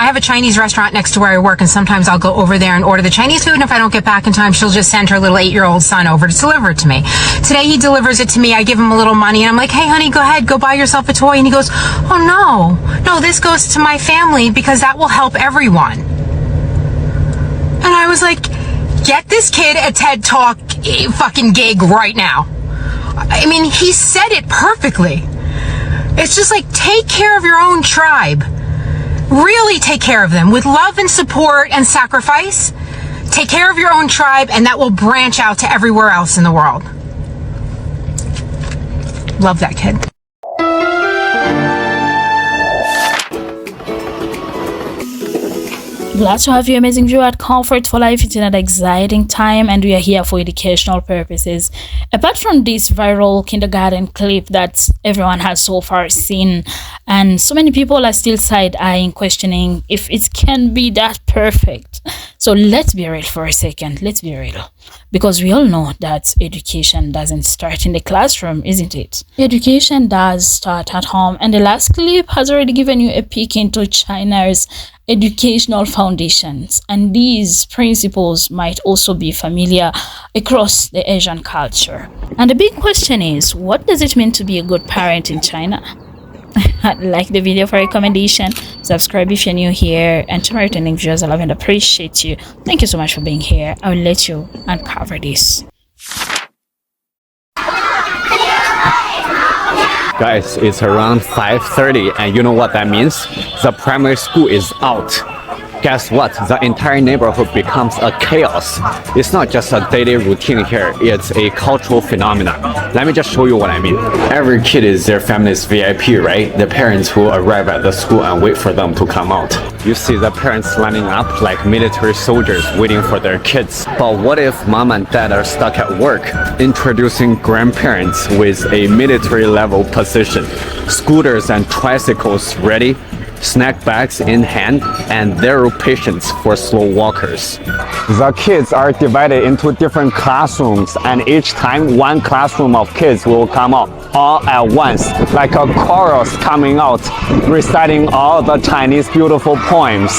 I have a Chinese restaurant next to where I work, and sometimes I'll go over there and order the Chinese food, and if I don't get back in time, she'll just send her little 8-year-old son over to deliver it to me. Today he delivers it to me. I give him a little money, and I'm like, hey, honey, go ahead, go buy yourself a toy. And he goes, oh, no, this goes to my family because that will help everyone. And I was like, get this kid a TED Talk fucking gig right now. I mean, he said it perfectly. It's just like, take care of your own tribe. Really take care of them with love and support and sacrifice. Take care of your own tribe, and that will branch out to everywhere else in the world. Love that kid. Glad to have you, amazing viewer, at Comfort for Life. It's another exciting time, and we are here for educational purposes. Apart from this viral kindergarten clip that everyone has so far seen, and so many people are still side-eyeing, questioning if it can be that perfect. So let's be real for a second. Let's be real. Because we all know that education doesn't start in the classroom, isn't it? Education does start at home, and the last clip has already given you a peek into China's educational foundations, and these principles might also be familiar across the Asian culture. And the big question is, what does it mean to be a good parent in China? Like the video for recommendation, subscribe if you're new here, and to my returning viewers, I love and appreciate you. Thank you so much for being here. I will let you uncover this. Guys, it's around 5:30, and you know what that means? The primary school is out. Guess what? The entire neighborhood becomes a chaos. It's not just a daily routine here, it's a cultural phenomenon. Let me just show you what I mean. Every kid is their family's VIP, right? The parents who arrive at the school and wait for them to come out. You see the parents lining up like military soldiers waiting for their kids. But what if mom and dad are stuck at work? Introducing grandparents with a military level position. Scooters and tricycles ready, snack bags in hand, and zero patience for slow walkers. The kids are divided into different classrooms, and each time one classroom of kids will come out all at once, like a chorus coming out, reciting all the Chinese beautiful poems.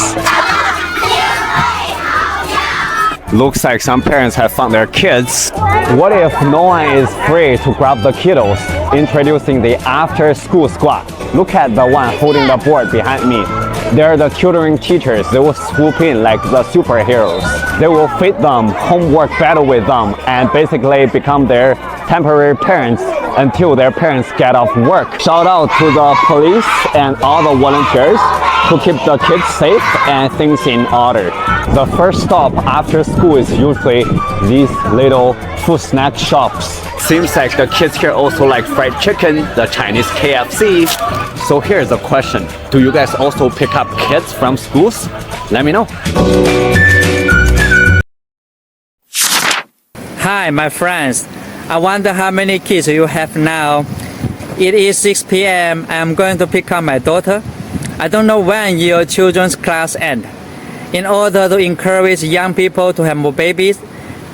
Looks like some parents have found their kids. What if no one is free to grab the kiddos? Introducing the after-school squad. Look at the one holding the board behind me. They're the tutoring teachers. They will swoop in like the superheroes. They will feed them, homework battle with them, and basically become their temporary parents until their parents get off work. Shout out to the police and all the volunteers to keep the kids safe and things in order. The first stop after school is usually these little food snack shops. Seems like the kids here also like fried chicken, the Chinese KFC. So here's the question. Do you guys also pick up kids from schools? Let me know. Hi, my friends. I wonder how many kids you have now. It is 6 p.m. I'm going to pick up my daughter. I don't know when your children's class ends. In order to encourage young people to have more babies,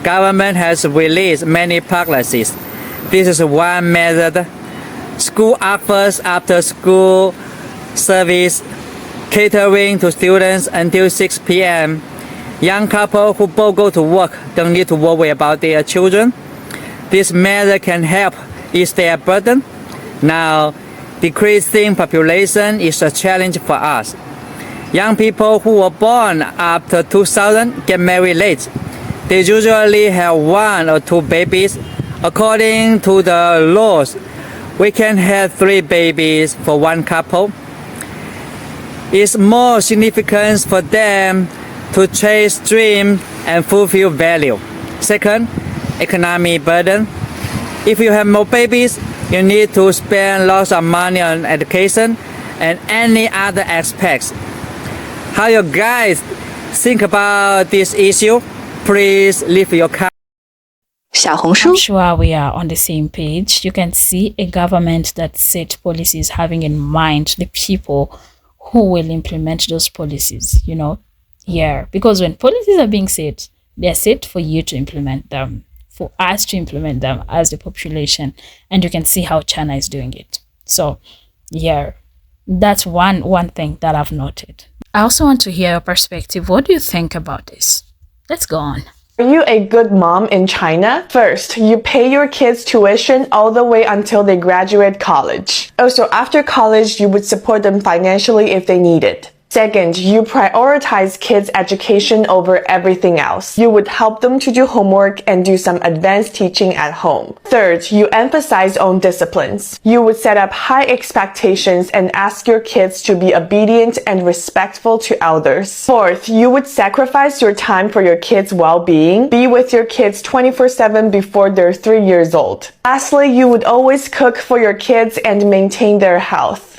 government has released many policies. This is one method. School offers after-school service catering to students until 6 p.m. Young couples who both go to work don't need to worry about their children. This method can help ease their burden. Now, decreasing population is a challenge for us. Young people who were born after 2000 get married late. They usually have 1 or 2 babies. According to the laws, we can have 3 babies for one couple. It's more significant for them to chase dreams and fulfill value. Second, economic burden. If you have more babies, you need to spend lots of money on education and any other aspects. How you guys think about this issue? Please leave your comment. I'm sure we are on the same page. You can see a government that set policies having in mind the people who will implement those policies, you know. Yeah, because when policies are being set, they're set for you to implement them, for us to implement them as the population, and you can see how China is doing it. So yeah, that's one thing that I've noted. I also want to hear your perspective. What do you think about this? Let's go on. Are you a good mom in China? First, you pay your kids tuition all the way until they graduate college. Also, after college, you would support them financially if they need it. Second, you prioritize kids' education over everything else. You would help them to do homework and do some advanced teaching at home. Third, you emphasize own disciplines. You would set up high expectations and ask your kids to be obedient and respectful to elders. Fourth, you would sacrifice your time for your kids' well-being. Be with your kids 24/7 before they're 3 years old. Lastly, you would always cook for your kids and maintain their health.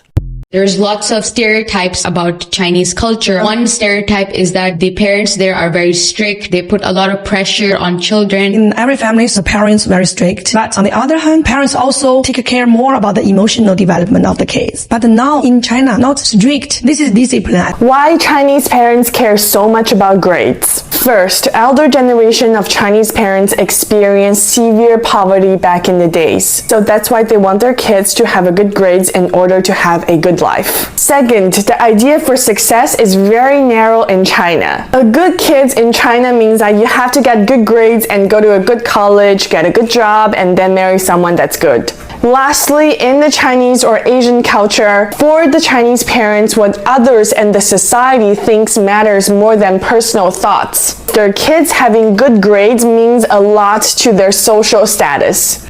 There's lots of stereotypes about Chinese culture. One stereotype is that the parents there are very strict. They put a lot of pressure on children. In every family, the parents very strict. But on the other hand, parents also take care more about the emotional development of the kids. But now in China, not strict. This is discipline. Why Chinese parents care so much about grades? First, elder generation of Chinese parents experienced severe poverty back in the days. So that's why they want their kids to have a good grades in order to have a good life. Second, the idea for success is very narrow in China. A good kid in China means that you have to get good grades and go to a good college, get a good job, and then marry someone that's good. Lastly, in the Chinese or Asian culture, for the Chinese parents, what others and the society thinks matters more than personal thoughts. Their kids having good grades means a lot to their social status.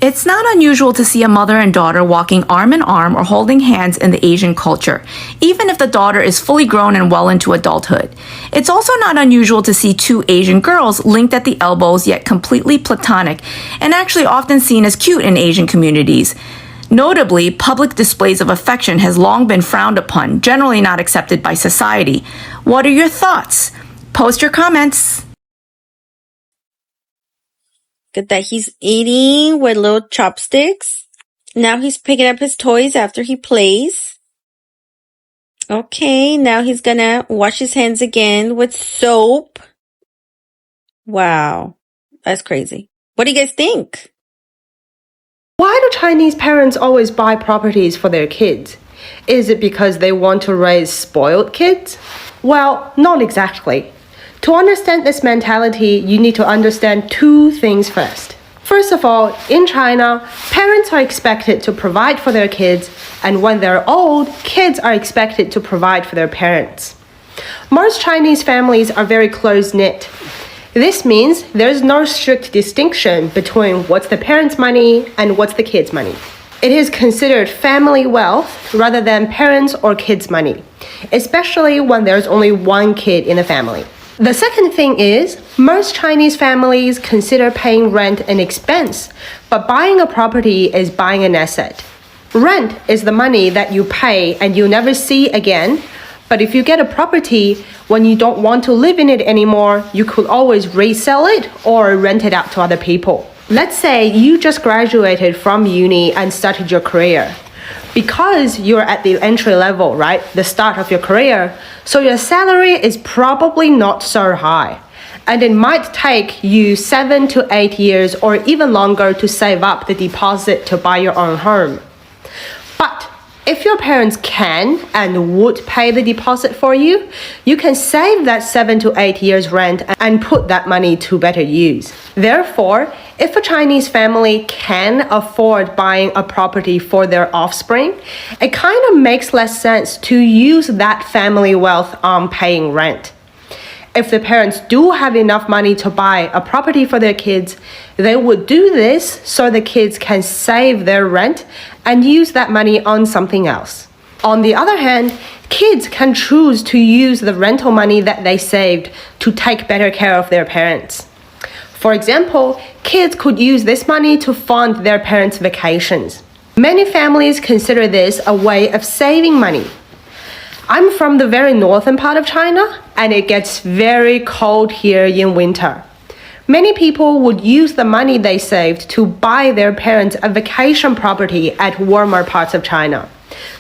It's not unusual to see a mother and daughter walking arm in arm or holding hands in the Asian culture, even if the daughter is fully grown and well into adulthood. It's also not unusual to see two Asian girls linked at the elbows yet completely platonic, and actually often seen as cute in Asian communities. Notably, public displays of affection has long been frowned upon, generally not accepted by society. What are your thoughts? Post your comments. Good that he's eating with little chopsticks. Now he's picking up his toys after he plays. Okay, now he's gonna wash his hands again with soap. Wow, that's crazy. What do you guys think? Why do Chinese parents always buy properties for their kids? Is it because they want to raise spoiled kids? Well, not exactly. To understand this mentality, you need to understand two things first. First of all, in China, parents are expected to provide for their kids, and when they're old, kids are expected to provide for their parents. Most Chinese families are very close-knit. This means there's no strict distinction between what's the parents' money and what's the kids' money. It is considered family wealth rather than parents' or kids' money, especially when there's only one kid in the family. The second thing is, most Chinese families consider paying rent an expense, but buying a property is buying an asset. Rent is the money that you pay and you never see again, but if you get a property, when you don't want to live in it anymore, you could always resell it or rent it out to other people. Let's say you just graduated from uni and started your career. Because you're at the entry level, right? The start of your career. So your salary is probably not so high. And it might take you 7 to 8 years or even longer to save up the deposit to buy your own home. But if your parents can and would pay the deposit for you, you can save that 7 to 8 years rent and put that money to better use. Therefore, if a Chinese family can afford buying a property for their offspring, it kind of makes less sense to use that family wealth on paying rent. If the parents do have enough money to buy a property for their kids, they would do this so the kids can save their rent and use that money on something else. On the other hand, kids can choose to use the rental money that they saved to take better care of their parents. For example, kids could use this money to fund their parents' vacations. Many families consider this a way of saving money. I'm from the very northern part of China, and it gets very cold here in winter. Many people would use the money they saved to buy their parents a vacation property at warmer parts of China.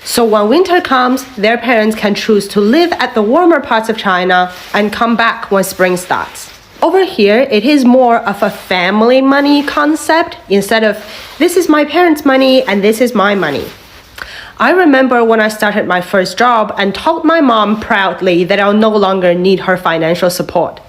So when winter comes, their parents can choose to live at the warmer parts of China and come back when spring starts. Over here, it is more of a family money concept instead of this is my parents' money and this is my money. I remember when I started my first job and told my mom proudly that I'll no longer need her financial support.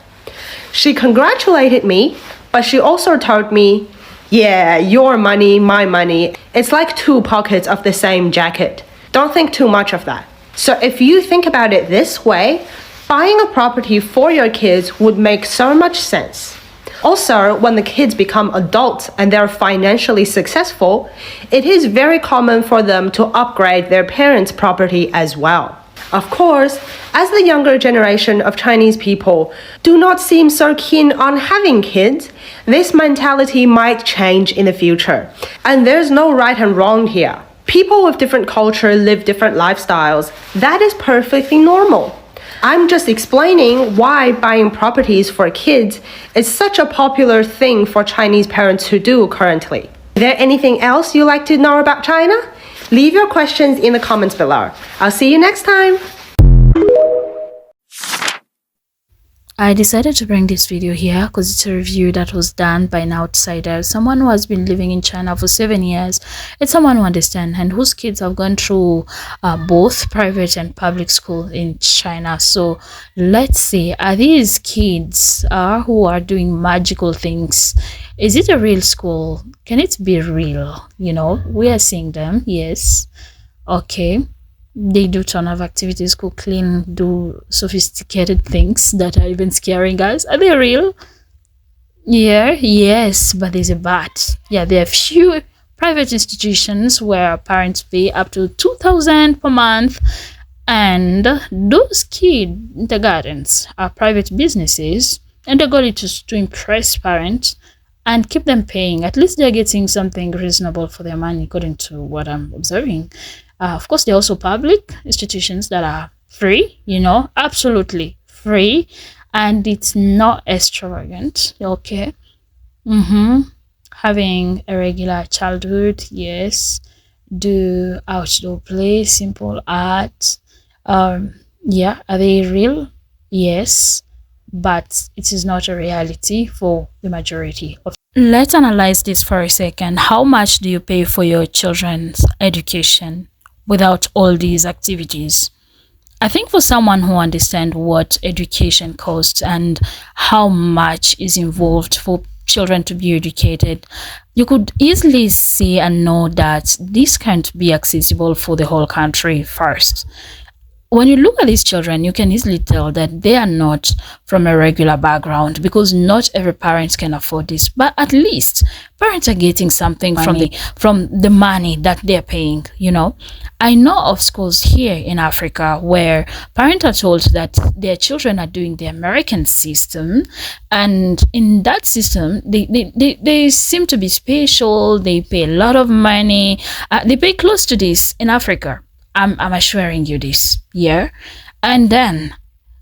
She congratulated me, but she also told me, yeah, your money, my money, it's like two pockets of the same jacket. Don't think too much of that. So if you think about it this way, buying a property for your kids would make so much sense. Also, when the kids become adults and they're financially successful, it is very common for them to upgrade their parents' property as well. Of course, as the younger generation of Chinese people do not seem so keen on having kids, this mentality might change in the future. And there's no right and wrong here. People with different culture live different lifestyles. That is perfectly normal. I'm just explaining why buying properties for kids is such a popular thing for Chinese parents to do currently. Is there anything else you'd like to know about China? Leave your questions in the comments below. I'll see you next time. I decided to bring this video here because it's a review that was done by an outsider, someone who has been living in China for 7 years. It's someone who understands and whose kids have gone through both private and public school in China. So let's see, are these kids who are doing magical things? Is it a real school? Can it be real? You know, we are seeing them, yes. Okay. They do ton of activities, cook, clean, do sophisticated things that are even scaring us. Are they real? Yeah, yes, but there's a but. Yeah, there are few private institutions where parents pay up to 2,000 per month, and those kindergartens are private businesses, and the goal is to impress parents and keep them paying. At least they're getting something reasonable for their money, according to what I'm observing. Of course, there are also public institutions that are free, you know, absolutely free, and it's not extravagant, okay? Having a regular childhood, yes. Do outdoor play, simple art. Yeah, are they real? Yes, but it is not a reality for the majority of. Let's analyze this for a second. How much do you pay for your children's education without all these activities? I think for someone who understands what education costs and how much is involved for children to be educated, you could easily see and know that this can't be accessible for the whole country first. When you look at these children, you can easily tell that they are not from a regular background, because not every parent can afford this. But at least parents are getting something from the money that they're paying, you know. I know of schools here in Africa where parents are told that their children are doing the American system, and in that system, they seem to be special. They pay a lot of money. They pay close to this in Africa. I'm assuring you this, yeah? And then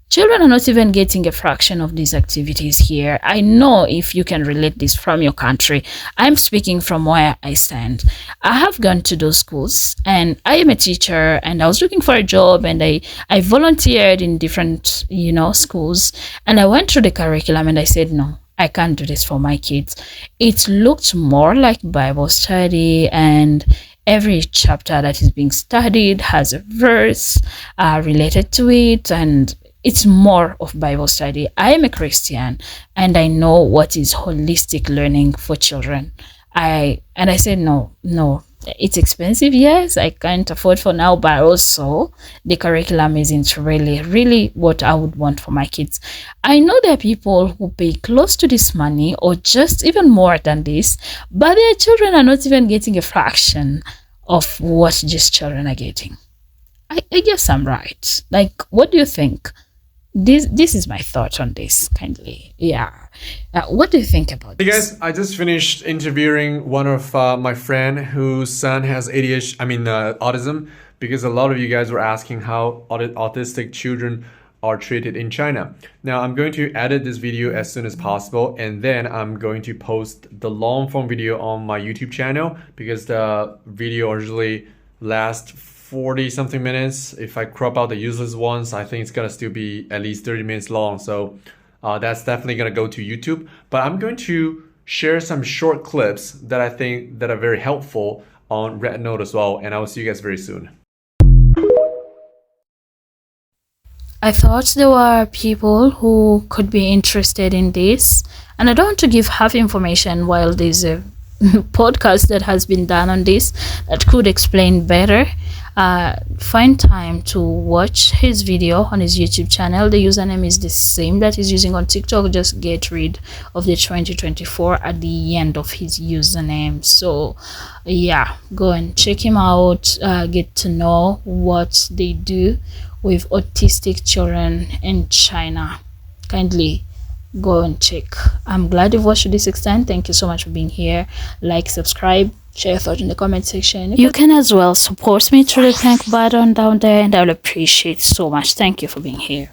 children are not even getting a fraction of these activities here. I know if you can relate this from your country. I'm speaking from where I stand. I have gone to those schools, and I am a teacher, and I was looking for a job, and I volunteered in different, you know, schools, and I went through the curriculum, and I said, no, I can't do this for my kids. It looked more like Bible study, and every chapter that is being studied has a verse related to it, and it's more of Bible study. I am a Christian, and I know what is holistic learning for children. I said, no, it's expensive. Yes, I can't afford for now, but also the curriculum isn't really what I would want for my kids. I know there are people who pay close to this money or just even more than this, but their children are not even getting a fraction of what these children are getting. I guess I'm right. Like, what do you think? This is my thought on this, kindly. Yeah. What do you think about this? Hey guys, I just finished interviewing one of my friend whose son has autism, because a lot of you guys were asking how autistic children are treated in China. Now I'm going to edit this video as soon as possible, and then I'm going to post the long form video on my YouTube channel, because the video usually lasts 40 something minutes. If I crop out the useless ones, I think it's gonna still be at least 30 minutes long. So that's definitely gonna go to YouTube. But I'm going to share some short clips that I think that are very helpful on Red Note as well, and I will see you guys very soon. I thought there were people who could be interested in this, and I don't want to give half information while there's a podcast that has been done on this that could explain better. Find time to watch his video on his YouTube channel. The username is the same that he's using on TikTok. Just get rid of the 2024 at the end of his username. So yeah, go and check him out, get to know what they do with autistic children in China. Kindly go and check. I'm glad you've watched to this extent. Thank you so much for being here. Like, subscribe, share your thoughts in the comment section. You can as well support me through the thank button down there, and I'll appreciate so much. Thank you for being here.